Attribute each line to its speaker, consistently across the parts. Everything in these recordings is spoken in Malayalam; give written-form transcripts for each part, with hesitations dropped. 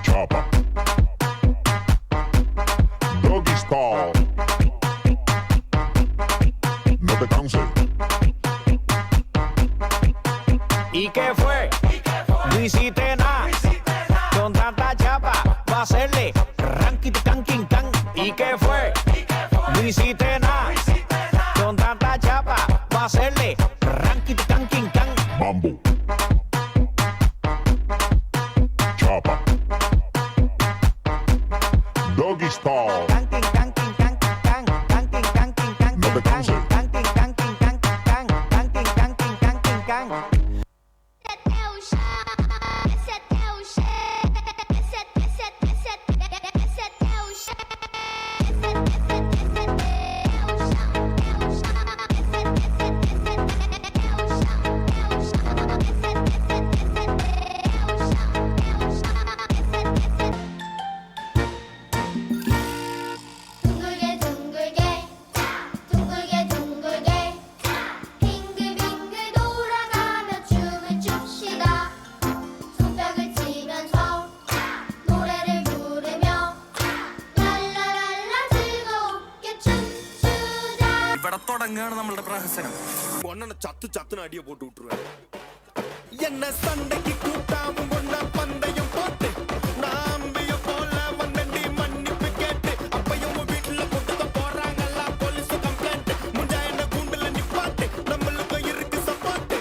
Speaker 1: Chopper. Doggy style. No te canses.
Speaker 2: ¿Y qué fue? No hiciste nada. Con tanta chapa va a hacerle ranking canking can. ¿Y qué fue? No hiciste nada. Con tanta chapa va a hacerle ranking canking can.
Speaker 1: Mambo. Chopper. Doggy style.
Speaker 2: Canking canking canking can. Canking canking canking
Speaker 1: No te
Speaker 2: can.
Speaker 1: canses.
Speaker 2: Canking canking canking can. Canking canking canking can.
Speaker 3: 둥글게 둥글게 둥글게 둥글게 빙글빙글 돌아가며 춤을 춥시다. 손뼉을 치면서 노래를 부르며 랄라랄라 즐겁게 춤추자.
Speaker 4: ഇവിടെ തുടങ്ങുകയാണ് നമ്മളുടെ പ്രഹസനം.
Speaker 5: ചത്ത് ചത്തിന് അടിയെ പോട്ട് വിട്ടുരുവ എന്നെ സണ്ടയ്ക്ക് കൂട്ടാവും കൊണ്ട പന്തയം പോട്ട് നാമ്പിയ പോലെ വന്നെണ്ടി മன்னிப்பு கேட்டு அப்பையும் வீட்டுல போட்டு போறாங்கல்ல போலீஸ் கம்ப்ளைண்ட் முஞ்சா என்ன கூண்டுல நிப்பாட்டு நம்மளுக்கு இருக்கு சப்போர்ட்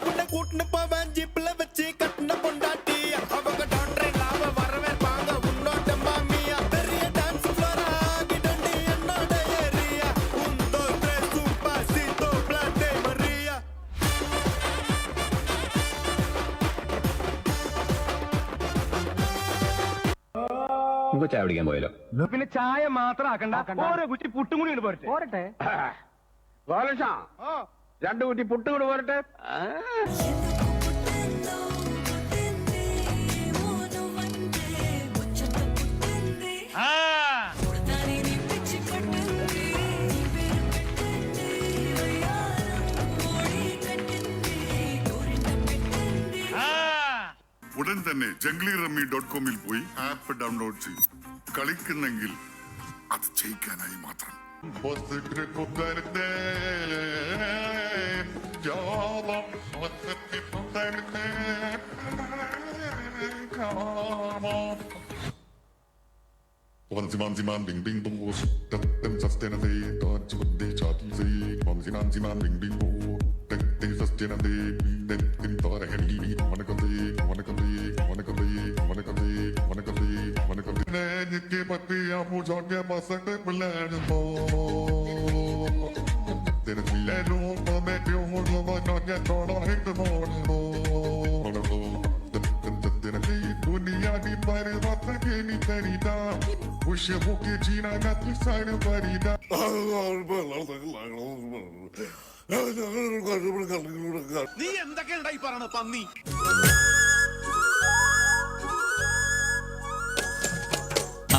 Speaker 5: உன்னை கூட்டுன்னு போவேன் ஜீப்ல வச்சு கட்டின பொண்டாட்டி அவங்க டாக்டர் இல்லாம வரவேற்பாங்க உன்னோட மாமியா பெரிய டான்ஸ் ஃப்ளோரா ஆகிடண்டி என்னோட ஏரியா உந்தோ த்ரே சூப்பர்சிட்டோ பிளாட்டே மரியா
Speaker 6: നമുക്ക് ചായ പിടിക്കാൻ പോയല്ലോ.
Speaker 7: പിന്നെ ചായ മാത്രം ആക്കണ്ട, ഓരോ കുറ്റി പുട്ടും കൂടി പോരട്ടെ.
Speaker 2: പോരട്ടെ.
Speaker 6: ബാലകൃഷ്ണ, 2 കുറ്റി പുട്ട് കൂടെ പോരട്ടെ.
Speaker 1: ഉടൻ തന്നെ junglyrummy.com പോയി ആപ്പ് ഡൗൺലോഡ് ചെയ്യും. കളിക്കുന്നെങ്കിൽ അത് ജയിക്കാനായി മാത്രം.
Speaker 5: നീ എന്തൊക്കെയാ ഈ പറയണ പന്നി?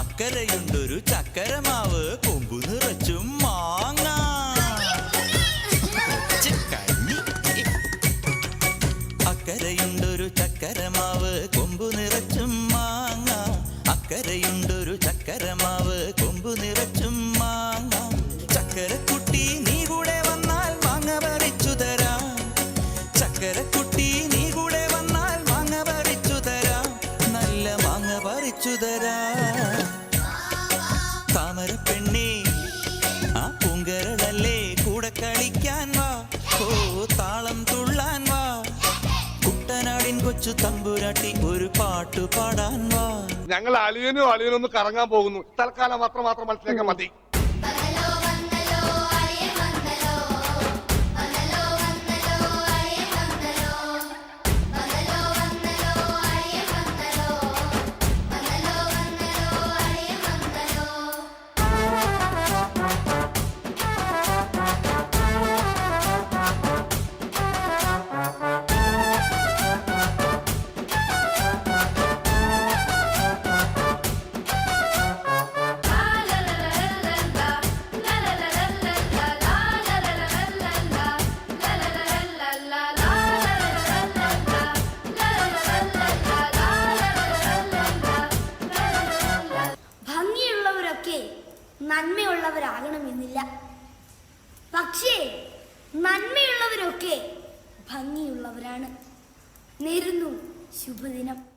Speaker 4: അക്കരയുണ്ടൊരു ചക്കരമാവ് കൊമ്പു നിറച്ചും മാങ്ങ. കഞ്ഞി. അക്കരയുണ്ടൊരു ചക്കരമാവ് കൊമ്പു നിറച്ചും മാങ്ങ. അക്കരയുണ്ടൊരു ചക്കരമാവ് കൊമ്പു നിറച്ചും മാങ്ങ. ചക്കരക്കുട്ടി നീ കൂടെ വന്നാൽ മാങ്ങ പറിച്ചു തരാം. ചക്കരക്കുട്ടി നീ കൂടെ വന്നാൽ മാങ്ങ പറിച്ചു തരാം. നല്ല മാങ്ങ പറിച്ചു തരാം. താമരപ്പെണ്ണേ ആ പൂങ്കരളല്ലേ കൂടെ കളിക്കാൻ വാ. ഓ താളം തുള്ളാൻ വാ. കുട്ടനാടിൻ കൊച്ചു തമ്പുരാട്ടി ഒരു പാട്ടു പാടാൻ വാ.
Speaker 5: ഞങ്ങൾ അളിയനും ഒന്ന് കറങ്ങാൻ പോകുന്നു. തൽക്കാലം മാത്രം മനസ്സിലാക്കാൻ മതി.
Speaker 3: വന്നല്ലോ വന്നല്ലോ അളിയൻ വന്നല്ലോ വന്നല്ലോ വന്നല്ലോ അളിയൻ വന്നല്ലോ വന്നല്ലോ വന്നല്ലോ അളിയൻ വന്നല്ലോ വന്നല്ലോ വന്നല്ലോ അളിയൻ വന്നല്ലോ. La la la la la ഭംഗിയുള്ളവരാകണമെന്നില്ല. പക്ഷേ നന്മയുള്ളവരൊക്കെ ഭംഗിയുള്ളവരാണ്. നേരുന്നു ശുഭദിനം.